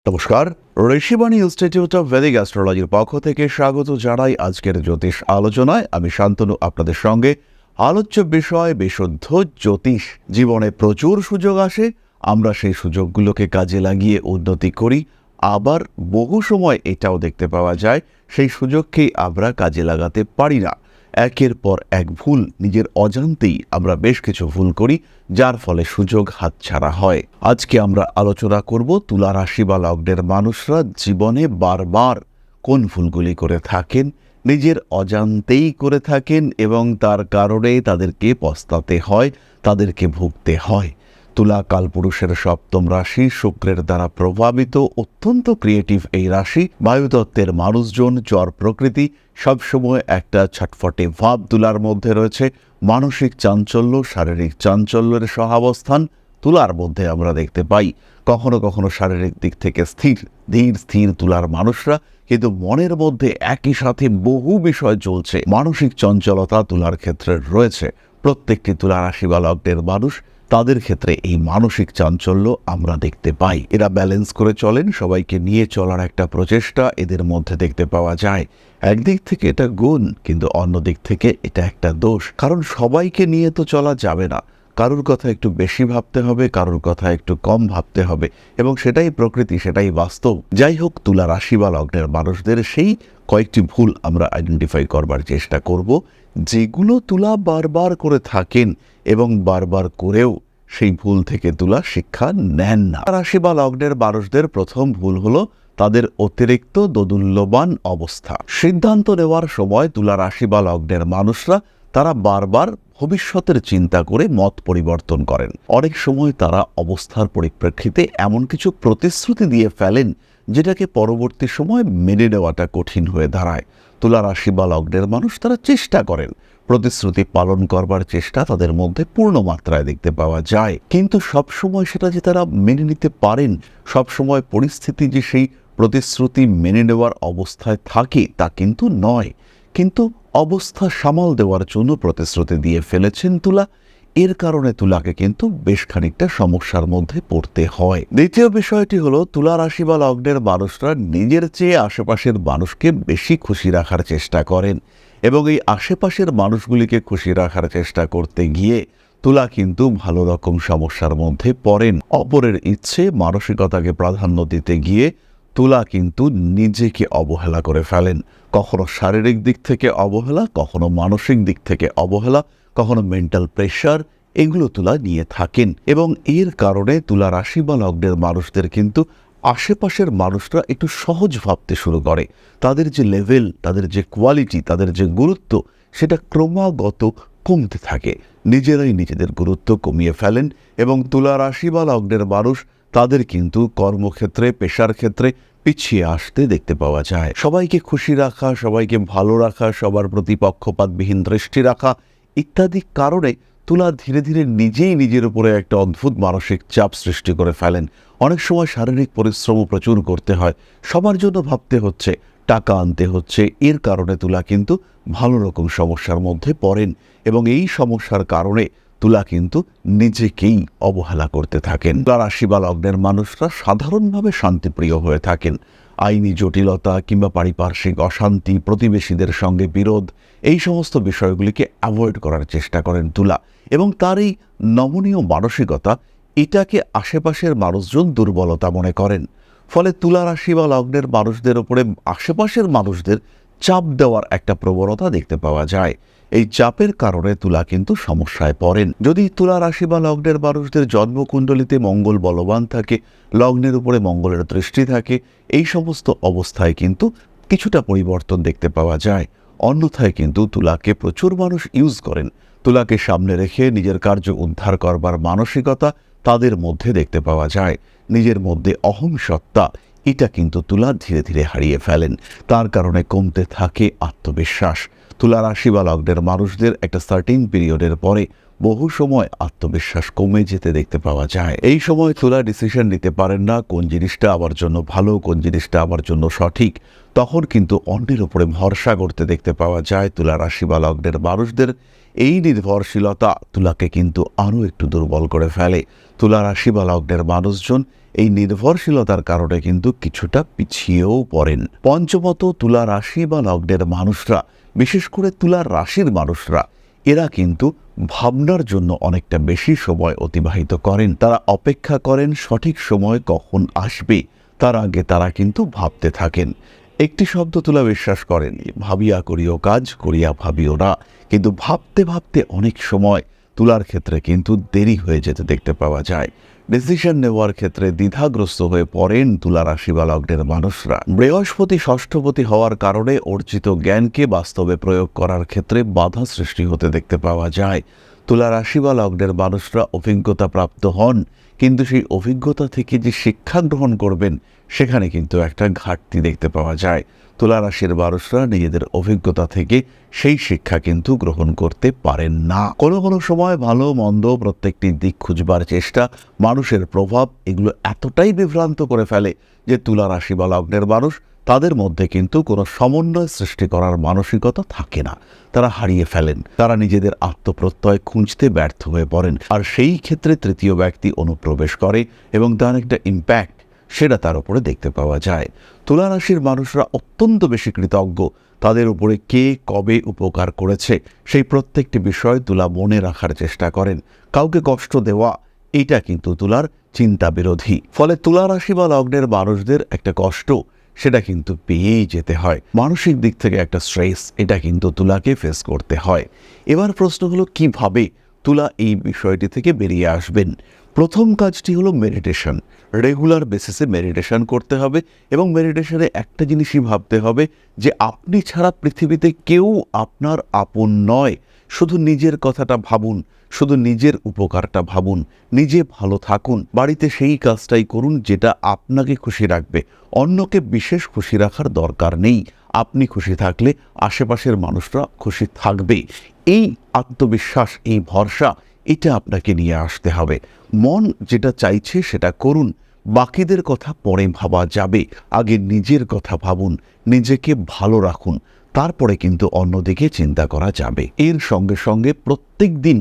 নমস্কার, Rishibani institute of Vedic অ্যাস্ট্রোলজির পক্ষ থেকে স্বাগত জানাই আজকের জ্যোতিষ আলোচনায়। আমি শান্তনু আপনাদের সঙ্গে। আলোচ্য বিষয় বিশুদ্ধ জ্যোতিষ। জীবনে প্রচুর সুযোগ আসে, আমরা সেই সুযোগগুলোকে কাজে লাগিয়ে উন্নতি করি। আবার বহু সময় এটাও দেখতে পাওয়া যায় সেই সুযোগকেই আমরা কাজে লাগাতে পারি না। একের পর এক ভুল, নিজের অজান্তেই আমরা বেশ কিছু ভুল করি, যার ফলে সুযোগ হাতছাড়া হয়। আজকে আমরা আলোচনা করব তুলা রাশি বা লগ্নের মানুষরা জীবনে বারবার কোন ভুলগুলি করে থাকেন, নিজের অজান্তেই করে থাকেন এবং তার কারণে তাদেরকে পস্তাতে হয়, তাদেরকে ভুগতে হয়। তুলা কালপুরুষের সপ্তম রাশি, শুক্রের দ্বারা প্রভাবিত, অত্যন্ত ক্রিয়েটিভ এই রাশি। বায়ুতত্ত্বের মানুষজন, জ্বর প্রকৃতি, সবসময় একটা ছটফটে ভাব তুলার মধ্যে রয়েছে। মানসিক চাঞ্চল্য, শারীরিক চাঞ্চল্যের সহাবস্থান তুলার মধ্যে আমরা দেখতে পাই। কখনো কখনো শারীরিক দিক থেকে ধীর স্থির তুলার মানুষরা, কিন্তু মনের মধ্যে একই সাথে বহু বিষয় চলছে। মানসিক চঞ্চলতা তুলার ক্ষেত্রে রয়েছে। প্রত্যেকটি তুলা রাশি বা লগ্নের মানুষ, তাদের ক্ষেত্রে এই মানসিক চাঞ্চল্য আমরা দেখতে পাই। এরা ব্যালেন্স করে চলেন, সবাইকে নিয়ে চলার একটা প্রচেষ্টা এদের মধ্যে দেখতে পাওয়া যায়। একদিক থেকে এটা গুণ, কিন্তু অন্য দিক থেকে এটা একটা দোষ। কারণ সবাইকে নিয়ে তো চলা যাবে না, কারোর কথা একটু বেশি ভাবতে হবে, কারোর কথা একটু কম ভাবতে হবে, এবং সেটাই প্রকৃতি, সেটাই বাস্তব। যাই হোক, তুলা রাশি বা লগ্নের মানুষদের সেই কয়েকটি ভুল আমরা আইডেন্টিফাই করবার চেষ্টা করব, যেগুলো তুলা বারবার করে থাকেন এবং বারবার করেও সেই ভুল থেকে তুলা শিক্ষা নেন না। রাশি বা লগ্নের মানুষদের প্রথম ভুল হলো তাদের অতিরিক্ত দোদুল্যমান অবস্থা। সিদ্ধান্ত নেওয়ার সময় তুলা রাশি বা লগ্নের মানুষরা তারা বারবার ভবিষ্যতের চিন্তা করে মত পরিবর্তন করেন। অনেক সময় তারা অবস্থার পরিপ্রেক্ষিতে এমন কিছু প্রতিশ্রুতি দিয়ে ফেলেন যেটাকে পরবর্তী সময় মেনে নেওয়াটা কঠিন হয়ে দাঁড়ায়। তুলা রাশি বা লগ্নের মানুষ তারা চেষ্টা করেন, প্রতিশ্রুতি পালন করবার চেষ্টা তাদের মধ্যে পূর্ণ মাত্রায় দেখতে পাওয়া যায়, কিন্তু সবসময় সেটা যে তারা মেনে নিতে পারেন, সবসময় পরিস্থিতি যে সেই প্রতিশ্রুতি মেনে নেওয়ার অবস্থায় থাকে তা কিন্তু নয়। কিন্তু অবস্থা সামাল দেওয়ার জন্য প্রতিশ্রুতি দিয়ে ফেলেছেন তুলা। এর কারণে তুলাকে কিন্তু বেশ খানিকটা সমস্যার মধ্যে পড়তে হয়। দ্বিতীয় বিষয়টি হলো, তুলা রাশি বা লগ্নের মানুষরা নিজের চেয়ে আশেপাশের মানুষকে বেশি খুশি রাখার চেষ্টা করেন, এবং এই আশেপাশের মানুষগুলিকে খুশি রাখার চেষ্টা করতে গিয়ে তুলা কিন্তু ভালো রকম সমস্যার মধ্যে পড়েন। অপরের ইচ্ছে, মানসিকতাকে প্রাধান্য দিতে গিয়ে তুলা কিন্তু নিজেকে অবহেলা করে ফেলেন। কখনো শারীরিক দিক থেকে অবহেলা, কখনো মানসিক দিক থেকে অবহেলা, কখনো মেন্টাল প্রেশার, এগুলো তুলা নিয়ে থাকেন। এবং এর কারণে তুলা রাশি বা লগ্নের মানুষদের কিন্তু আশেপাশের মানুষরা একটু সহজ ভাবতে শুরু করে। তাদের যে লেভেল, তাদের যে কোয়ালিটি, তাদের যে গুরুত্ব, সেটা ক্রমাগত কমতে থাকে। নিজেরাই নিজেদের গুরুত্ব কমিয়ে ফেলেন, এবং তুলা রাশি বা লগ্নের মানুষ তাদের কিন্তু কর্মক্ষেত্রে, পেশার ক্ষেত্রে পিছিয়ে আসতে দেখতে পাওয়া যায়। সবাইকে খুশি রাখা, সবাইকে ভালো রাখা, সবার প্রতি পক্ষপাতবিহীন দৃষ্টি রাখা ইত্যাদি কারণে তুলা ধীরে ধীরে নিজেই নিজের উপরে একটা অদ্ভুত মানসিক চাপ সৃষ্টি করে ফেলেন। অনেক সময় শারীরিক পরিশ্রমও প্রচুর করতে হয়, সবার জন্য ভাবতে হচ্ছে, টাকা আনতে হচ্ছে। এর কারণে তুলা কিন্তু ভালো রকম সমস্যার মধ্যে পড়েন, এবং এই সমস্যার কারণে তুলা কিন্তু নিজেকেই অবহেলা করতে থাকেন। তুলা রাশি বা লগ্নের মানুষরা সাধারণভাবে শান্তিপ্রিয় হয়ে থাকেন। আইনি জটিলতা কিংবা পারিপার্শ্বিক অশান্তি, প্রতিবেশীদের সঙ্গে বিরোধ, এই সমস্ত বিষয়গুলিকে অ্যাভয়েড করার চেষ্টা করেন তুলা। এবং তার এই নমনীয় মানসিকতা, এটাকে আশেপাশের মানুষজন দুর্বলতা মনে করেন। ফলে তুলা রাশি বা লগ্নের মানুষদের উপরে আশেপাশের মানুষদের চাপ দেওয়ার একটা প্রবণতা দেখতে পাওয়া যায়। এই চাপের কারণে তুলা কিন্তু সমস্যায় পড়েন। যদি তুলা রাশি বা লগ্নের মানুষদের জন্মকুণ্ডলিতে মঙ্গল বলবান থাকে, লগ্নের উপরে মঙ্গলের দৃষ্টি থাকে, এই সমস্ত অবস্থায় কিন্তু কিছুটা পরিবর্তন দেখতে পাওয়া যায়। অন্যথায় কিন্তু তুলাকে প্রচুর মানুষ ইউজ করেন। তুলাকে সামনে রেখে নিজের কার্য উদ্ধার করবার মানসিকতা তাদের মধ্যে দেখতে পাওয়া যায়। নিজের মধ্যে অহং সত্তা, এটা কিন্তু তুলা ধীরে ধীরে হারিয়ে ফেলেন। তার কারণে কমতে থাকে আত্মবিশ্বাস। তুলা রাশি বা লগ্নের মানুষদের একটা সার্টেন পিরিয়ডের পরে বহু সময় আত্মবিশ্বাস কমে যেতে দেখতে পাওয়া যায়। এই সময় তুলা ডিসিশন নিতে পারেন না কোন জিনিসটা আমার জন্য ভালো, কোন জিনিসটা আমার জন্য সঠিক। তখন কিন্তু অন্যের উপরে ভরসা করতে দেখতে পাওয়া যায় তুলা রাশি বা লগ্নের মানুষদের। এই নির্ভরশীলতা তুলাকে কিন্তু আরও একটু দুর্বল করে ফেলে। তুলা রাশি বা লগ্নের মানুষজন এই নির্ভরশীলতার কারণে কিন্তু কিছুটা পিছিয়েও পড়েন। পঞ্চমত, তুলা রাশি বা লগ্নের মানুষরা, বিশেষ করে তুলা রাশির মানুষরা, এরা কিন্তু ভাবনার জন্য অনেকটা বেশি সময় অতিবাহিত করেন। তারা অপেক্ষা করেন সঠিক সময় কখন আসবে, তার আগে তারা কিন্তু ভাবতে থাকেন। একটি শব্দ তুলা বিশ্বাস করেন, ভাবিয়া করিও কাজ, করিয়া ভাবিও না। কিন্তু ভাবতে ভাবতে অনেক সময় তুলার ক্ষেত্রে কিন্তু দেরি হয়ে যেতে দেখতে পাওয়া যায়। ডিসিশন নেওয়ার ক্ষেত্রে দ্বিধাগ্রস্ত হয়ে পড়েন তুলা রাশি বা লগ্নের মানুষরা। বৃহস্পতি ষষ্ঠপতি হওয়ার কারণে অর্জিত জ্ঞানকে বাস্তবে প্রয়োগ করার ক্ষেত্রে বাধা সৃষ্টি হতে দেখতে পাওয়া যায়। তুলা রাশি বা লগ্নের মানুষরা অভিজ্ঞতা প্রাপ্ত হন, কিন্তু সেই অভিজ্ঞতা থেকে যে শিক্ষা গ্রহণ করবেন সেখানে কিন্তু একটা ঘাটতি দেখতে পাওয়া যায়। তুলা রাশির মানুষরা নিজেদের অভিজ্ঞতা থেকে সেই শিক্ষা কিন্তু গ্রহণ করতে পারেন না। কোনো কোনো সময় ভালো মন্দ প্রত্যেকটি দিক খুঁজবার চেষ্টা, মানুষের প্রভাব, এগুলো এতটাই বিভ্রান্ত করে ফেলে যে তুলা রাশি বা লগ্নের মানুষ, তাদের মধ্যে কিন্তু কোনো সমন্বয় সৃষ্টি করার মানসিকতা থাকে না। তারা হারিয়ে ফেলেন, তারা নিজেদের আত্মপ্রত্যয় খুঁজতে ব্যর্থ হয়ে পড়েন। আর সেই ক্ষেত্রে তৃতীয় ব্যক্তি অনুপ্রবেশ করে এবং তার একটা ইম্প্যাক্ট সেটা তার উপরে দেখতে পাওয়া যায়। তুলা রাশির মানুষরা অত্যন্ত বেশি কৃতজ্ঞ। তাদের উপরে কে কবে উপকার করেছে সেই প্রত্যেকটি বিষয় তুলা মনে রাখার চেষ্টা করেন। কাউকে কষ্ট দেওয়া, এটা কিন্তু তুলার চিন্তা বিরোধী। ফলে তুলা রাশি বা লগ্নের মানুষদের একটা কষ্ট, সেটা কিন্তু পেয়েই যেতে হয়। মানসিক দিক থেকে একটা স্ট্রেস, এটা কিন্তু তুলাকে ফেস করতে হয়। এবার প্রশ্ন হলো, কিভাবে তুলা এই বিষয়টি থেকে বেরিয়ে আসবেন? প্রথম কাজটি হলো মেডিটেশন। রেগুলার বেসিসে মেডিটেশন করতে হবে এবং মেডিটেশনে একটা জিনিসই ভাবতে হবে যে আপনি ছাড়া পৃথিবীতে কেউ আপনার আপন নয়। শুধু নিজের কথাটা ভাবুন, শুধু নিজের উপকারটা ভাবুন, নিজে ভালো থাকুন, বাড়িতে সেই কাজটাই করুন যেটা আপনাকে খুশি রাখবে। অন্যকে বিশেষ খুশি রাখার দরকার নেই। আপনি খুশি থাকলে আশেপাশের মানুষরা খুশি থাকবে। এই আত্মবিশ্বাস, এই ভরসা, এটা আপনাকে নিয়ে আসতে হবে। মন যেটা চাইছে সেটা করুন, বাকিদের কথা পরে ভাবা যাবে। আগে নিজের কথা ভাবুন, নিজেকে ভালো রাখুন, তারপরে কিন্তু অন্যদিকে চিন্তা করা যাবে। এর সঙ্গে সঙ্গে প্রত্যেক দিন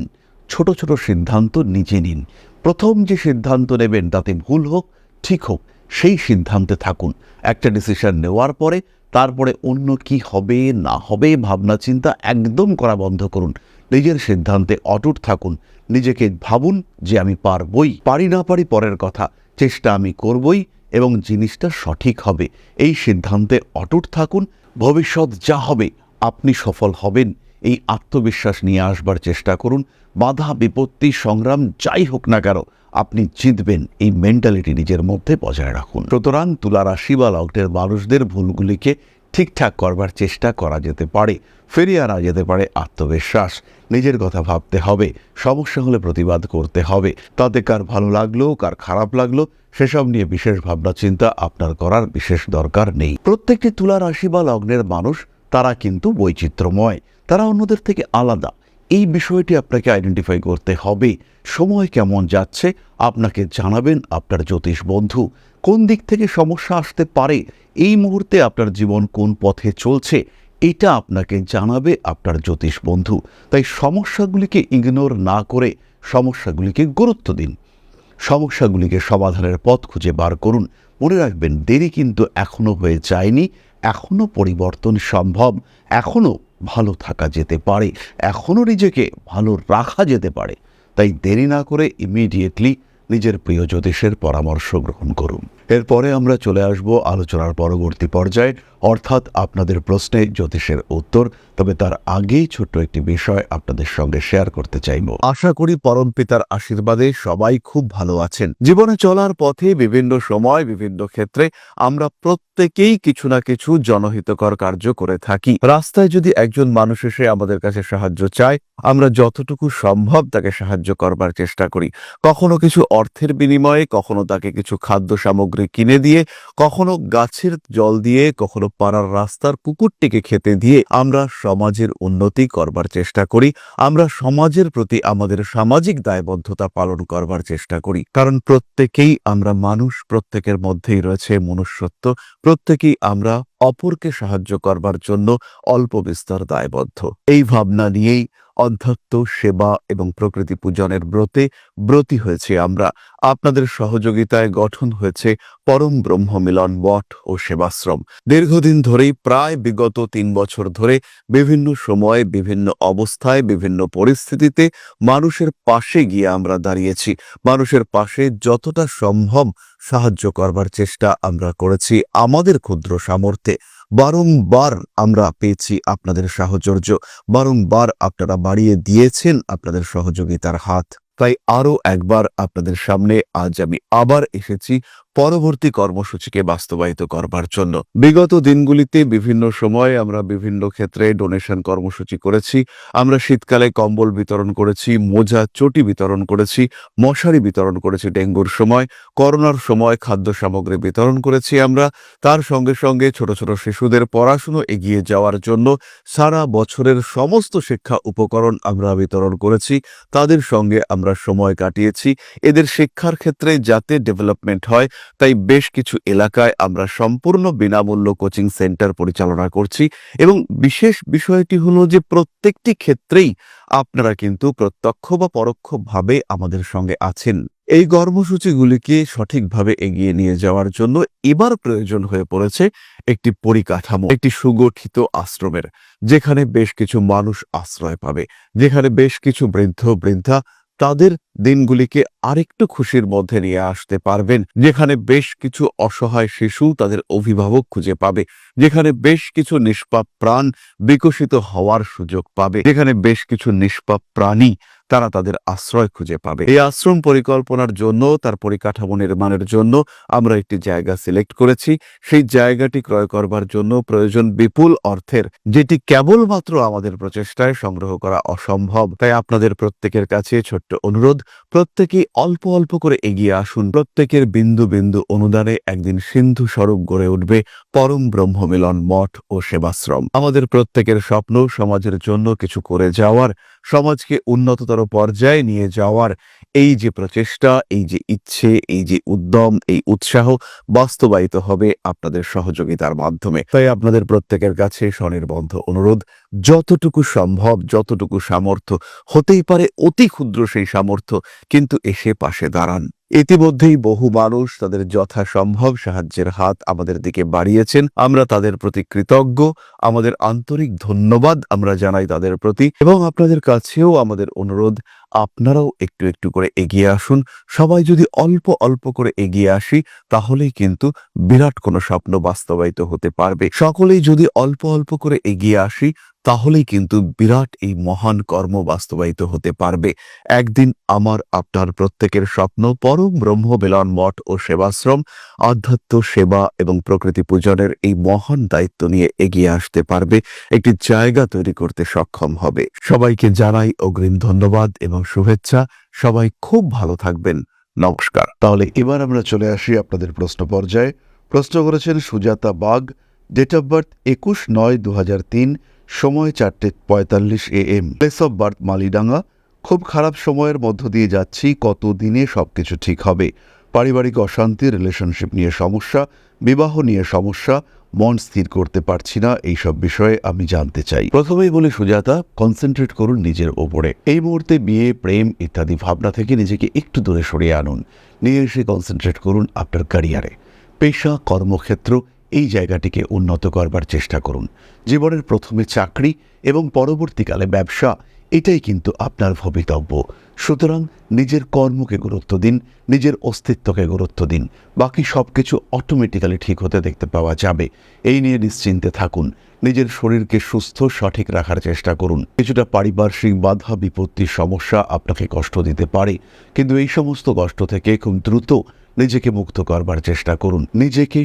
ছোট ছোট সিদ্ধান্ত নিজে নিন। প্রথম যে সিদ্ধান্ত নেবেন তাতে ভুল হোক ঠিক হোক, সেই সিদ্ধান্তে থাকুন। একটা ডিসিশন নেওয়ার পরে তারপরে অন্য কি হবে না হবে ভাবনা চিন্তা একদম করা বন্ধ করুন। নিজের সিদ্ধান্তে অটুট থাকুন। নিজেকে ভাবুন যে আমি পারবই, পারি না পারি পরের কথা, চেষ্টা আমি করবই এবং জিনিসটা সঠিক হবে। এই সিদ্ধান্তে অটুট থাকুন। ভবিষ্যৎ যা হবে আপনি সফল হবেন, এই আত্মবিশ্বাস নিয়ে আসবার চেষ্টা করুন। বাধা বিপত্তি সংগ্রাম যাই হোক না কেন আপনি জিতবেন, এই মেন্টালিটি নিজের মধ্যে বজায় রাখুন। সুতরাং তুলা রাশি বা লগ্নের মানুষদের ভুলগুলিকে ঠিকঠাক করবার চেষ্টা করা যেতে পারে, ফিরিয়ে আনা যেতে পারে আত্মবিশ্বাস। নিজের কথা ভাবতে হবে, সমস্যা হলে প্রতিবাদ করতে হবে। তাতে কার ভালো লাগলো কার খারাপ লাগলো সেসব নিয়ে বিশেষ ভাবনা চিন্তা আপনার করার বিশেষ দরকার নেই। প্রত্যেকটি তুলা রাশি বা লগ্নের মানুষ, তারা কিন্তু বৈচিত্র্যময়, তারা অন্যদের থেকে আলাদা। এই বিষয়টি আপনাকে আইডেন্টিফাই করতে হবে। সময় কেমন যাচ্ছে আপনাকে জানাবেন আপনার জ্যোতিষ বন্ধু। কোন দিক থেকে সমস্যা আসতে পারে, এই মুহূর্তে আপনার জীবন কোন পথে চলছে, এটা আপনাকে জানাবে আপনার জ্যোতিষ বন্ধু। তাই সমস্যাগুলিকে ইগনোর না করে সমস্যাগুলিকে গুরুত্ব দিন, সমস্যাগুলিকে সমাধানের পথ খুঁজে বার করুন। মনে রাখবেন, দেরি কিন্তু এখনো হয়ে যায়নি, এখনো পরিবর্তন সম্ভব, এখনো ভালো থাকা যেতে পারে, এখনো নিজেকে ভালো রাখা যেতে পারে। তাই দেরি না করে ইমিডিয়েটলি নিজের প্রিয় জ্যোতিষের পরামর্শ গ্রহণ করুন। এরপরে আমরা চলে আসব আলোচনার পরবর্তী পর্যায়ে, অর্থাৎ আপনাদের প্রশ্নে জ্যোতিষের উত্তর। তবে তার আগেই ছোট্ট একটি বিষয় আপনাদের সঙ্গে শেয়ার করতে চাইব। আশা করি পরম পিতার আশীর্বাদে সবাই খুব ভালো আছেন। জীবনে চলার পথে বিভিন্ন সময় বিভিন্ন ক্ষেত্রে আমরা প্রত্যেকেই কিছু না কিছু জনহিতকর কার্য করে থাকি। রাস্তায় যদি একজন মানুষ এসে আমাদের কাছে সাহায্য চায়, আমরা যতটুকু সম্ভব তাকে সাহায্য করবার চেষ্টা করি। কখনো কিছু অর্থের বিনিময়ে, কখনো তাকে কিছু খাদ্য সামগ্রী কিনে দিয়ে, কখনো গাছের জল দিয়ে, কখনো পাড়ার রাস্তার কুকুরটিকে খেতে দিয়ে আমরা সমাজের উন্নতি করবার চেষ্টা করি। আমরা সমাজের প্রতি আমাদের সামাজিক দায়বদ্ধতা পালন করবার চেষ্টা করি। কারণ প্রত্যেকেই আমরা মানুষ, প্রত্যেকের মধ্যেই রয়েছে মনুষ্যত্ব, প্রত্যেকেই আমরা অপরকে সাহায্য করবার জন্য অল্প বিস্তর দায়বদ্ধ। এই ভাবনা নিয়েই অধ্যাত্ম সেবা এবং প্রকৃতি পূজনের ব্রতে ব্রতী হয়েছি আমরা। আপনাদের সহযোগিতায় গঠন হয়েছে পরম ব্রহ্ম মিলন মঠ ও সেবাশ্রম। দীর্ঘদিন ধরেই, প্রায় বিগত 3 বছর ধরে বিভিন্ন সময়ে, বিভিন্ন অবস্থায়, বিভিন্ন পরিস্থিতিতে মানুষের পাশে গিয়ে আমরা দাঁড়িয়েছি। মানুষের পাশে যতটা সম্ভব সাহায্য করবার চেষ্টা আমরা করেছি আমাদের ক্ষুদ্র সামর্থ্যে। বারংবার আমরা পেয়েছি আপনাদের সাহচর্য, বারংবার আপনারা বাড়িয়ে দিয়েছেন আপনাদের সহযোগিতার হাত। তাই আরও একবার আপনাদের সামনে আজ আমি আবার এসেছি পরবর্তী কর্মসূচিকে বাস্তবায়িত করবার জন্য। বিগত দিনগুলিতে বিভিন্ন সময় আমরা বিভিন্ন ক্ষেত্রে ডোনেশন কর্মসূচি করেছি। আমরা শীতকালে কম্বল বিতরণ করেছি, মোজা চটি বিতরণ করেছি, মশারি বিতরণ করেছি ডেঙ্গুর সময়, করোনার সময় খাদ্য সামগ্রী বিতরণ করেছি আমরা। তার সঙ্গে সঙ্গে ছোট ছোট শিশুদের পড়াশুনো এগিয়ে যাওয়ার জন্য সারা বছরের সমস্ত শিক্ষা উপকরণ আমরা বিতরণ করেছি। তাদের সঙ্গে আমরা সময় কাটিয়েছি। এদের শিক্ষার ক্ষেত্রে যাতে ডেভেলপমেন্ট হয়, তাই বেশ কিছু এলাকায় আমরা সম্পূর্ণ বিনামূল্য কোচিং সেন্টার পরিচালনা করছি। এবং বিশেষ বিষয়টি হলো যে প্রত্যেকটি ক্ষেত্রেই আপনারা কিন্তু প্রত্যক্ষ বা পরোক্ষভাবে আমাদের সঙ্গে আছেন। এই কর্মসূচিগুলিকে সঠিকভাবে এগিয়ে নিয়ে যাওয়ার জন্য এবার প্রয়োজন হয়ে পড়েছে একটি পরিকাঠামো, একটি সুগঠিত আশ্রমের, যেখানে বেশ কিছু মানুষ আশ্রয় পাবে, যেখানে বেশ কিছু বৃদ্ধ বৃদ্ধা তাদের দিনগুলিকে আরেকটু খুশির মধ্যে নিয়ে আসতে পারবেন, যেখানে বেশ কিছু অসহায় শিশু তাদের অভিভাবক খুঁজে পাবে, যেখানে বেশ কিছু নিষ্পাপ প্রাণ বিকশিত হওয়ার সুযোগ পাবে, যেখানে বেশ কিছু নিষ্পাপ প্রাণী তারা তাদের আশ্রয় খুঁজে পাবে। এই আশ্রম পরিকল্পনার জন্য, তার পরিকাঠামো নির্মাণের জন্য আমরা একটি জায়গা সিলেক্ট করেছি। সেই জায়গাটি ক্রয় করবার জন্য প্রয়োজন বিপুল অর্থের, যেটি কেবলমাত্র আমাদের প্রচেষ্টায় সংগ্রহ করা অসম্ভব। তাই আপনাদের প্রত্যেকের কাছে ছোট্ট অনুরোধ, প্রত্যেকেই অল্প অল্প করে এগিয়ে আসুন। প্রত্যেকের বিন্দু বিন্দু অনুদানে একদিন সিন্ধু স্বরূপ গড়ে উঠবে পরম ব্রহ্ম মিলন মঠ ও সেবাশ্রম। আমাদের প্রত্যেকের স্বপ্ন সমাজের জন্য কিছু করে যাওয়ার, সমাজকে উন্নততর পর্যায়ে নিয়ে যাওয়ার এই যে প্রচেষ্টা, এই যে ইচ্ছে, এই যে উদ্যম, এই উৎসাহ বাস্তবায়িত হবে আপনাদের সহযোগিতার মাধ্যমে। তাই আপনাদের প্রত্যেকের কাছে স্বনির্বন্ধ অনুরোধ, যতটুকু সম্ভব, যতটুকু সামর্থ্য, হতেই পারে অতি ক্ষুদ্র সেই সামর্থ্য, কিন্তু এসে পাশে দাঁড়ান। ইতিমধ্যেই বহু মানুষ তাদের যথাসম্ভব সাহায্যের হাত আমাদের দিকে বাড়িয়েছেন। আমরা তাদের প্রতি কৃতজ্ঞ। আমাদের আন্তরিক ধন্যবাদ আমরা জানাই তাদের প্রতি। এবং আপনাদের কাছেও আমাদের অনুরোধ, আপনারাও একটু একটু করে এগিয়ে আসুন। সবাই যদি অল্প অল্প করে এগিয়ে আসি, তাহলেই কিন্তু বিরাট কোনো স্বপ্ন বাস্তবায়িত হতে পারবে। সকলেই যদি অল্প অল্প করে এগিয়ে আসি, তাহলেই কিন্তু বিরাট এই মহান কর্ম বাস্তবায়িত হতে পারবে। একদিন আমার আপনার প্রত্যেকের স্বপ্ন পরম ব্রহ্ম মিলন মঠ ও সেবাশ্রম আধ্যাত্ম সেবা এবং প্রকৃতি পূজনের এই মহান দায়িত্ব নিয়ে এগিয়ে আসতে পারবে, একটি জায়গা তৈরি করতে সক্ষম হবে। সবাইকে জানাই অগ্রিম ধন্যবাদ এবং শুভেচ্ছা। সবাই খুব ভালো থাকবেন। নমস্কার। তাহলে এবার আমরা চলে আসি আপনাদের প্রশ্ন পর্যায়ে। প্রশ্ন করেছেন Sujata Bag, date of birth 21/9/2003, সময় 4:45 AM, place of birth Malidanga. খুব খারাপ সময়ের মধ্য দিয়ে যাচ্ছি, কত দিনে সবকিছু ঠিক হবে? পারিবারিক অশান্তি, রিলেশনশিপ নিয়ে সমস্যা, বিবাহ নিয়ে সমস্যা, মন স্থির করতে পারছি না, এইসব বিষয়ে আমি জানতে চাই। প্রথমেই বলি সুজাতা, কনসেন্ট্রেট করুন নিজের ওপরে। এই মুহূর্তে বিয়ে, প্রেম ইত্যাদি ভাবনা থেকে নিজেকে একটু দূরে সরিয়ে আনুন। নিয়ে এসে কনসেন্ট্রেট করুন আপনার ক্যারিয়ারে, পেশা, কর্মক্ষেত্র, এই জায়গাটিকে উন্নত করবার চেষ্টা করুন। জীবনের প্রথমে চাকরি এবং পরবর্তীকালে ব্যবসা, এটাই কিন্তু আপনার ভবিতব্য। সুতরাং নিজের কর্মকে গুরুত্ব দিন, নিজের অস্তিত্বকে গুরুত্ব দিন। বাকি সব কিছু অটোমেটিক্যালি ঠিক হতে দেখতে পাওয়া যাবে। এই নিয়ে নিশ্চিন্তে থাকুন। নিজের শরীরকে সুস্থ সঠিক রাখার চেষ্টা করুন। কিছুটা পারিপার্শ্বিক বাধা বিপত্তির সমস্যা আপনাকে কষ্ট দিতে পারে, কিন্তু এই সমস্ত কষ্ট থেকে খুব দ্রুত নিজেকে মুক্ত করবার চেষ্টা করুন। নিজেকে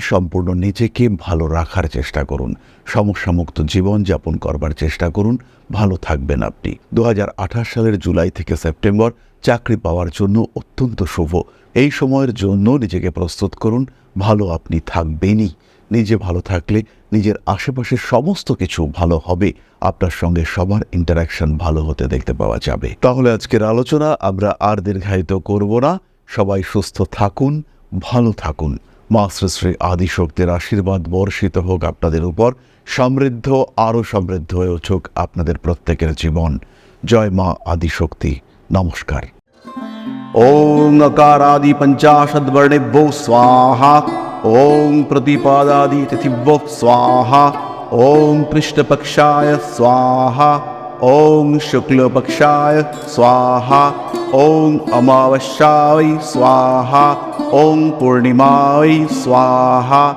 ভালো রাখার চেষ্টা করুন। সমস্যামুক্ত জীবন যাপন করবার চেষ্টা করুন। ভালো থাকবেন আপনি। 2028 সালের জুলাই থেকে সেপ্টেম্বর চাকরি পাওয়ার জন্য অত্যন্ত শুভ। এই সময়ের জন্য নিজেকে প্রস্তুত করুন। ভালো আপনি থাকবেনই। নিজে ভালো থাকলে নিজের আশেপাশের সমস্ত কিছু ভালো হবে। আপনার সঙ্গে সবার ইন্টারাকশন ভালো হতে দেখতে পাওয়া যাবে। তাহলে আজকের আলোচনা আমরা আর দীর্ঘায়িত করব না। সবাই সুস্থ থাকুন, ভালো থাকুন। মা শ্রী শ্রী আদিশক্তির আশীর্বাদ বর্ষিত হোক আপনাদের উপর। সমৃদ্ধ, আরও সমৃদ্ধ হয়ে উঠুক আপনাদের প্রত্যেকের জীবন। জয় মা আদিশক্তি। নমস্কার। ওং নকারাদি পঞ্চাশদ্বর্ণেভ্যো স্বাহা। ওং প্রতিপাদাদি তিথিভ্যো স্বাহা। ওং কৃষ্ণপক্ষায় স্বাহা। ওং শুক্লপক্ষায় স্বাহা। ওং অমাবস্যায় স্বাহা। ওং পূর্ণিমায় স্বাহা।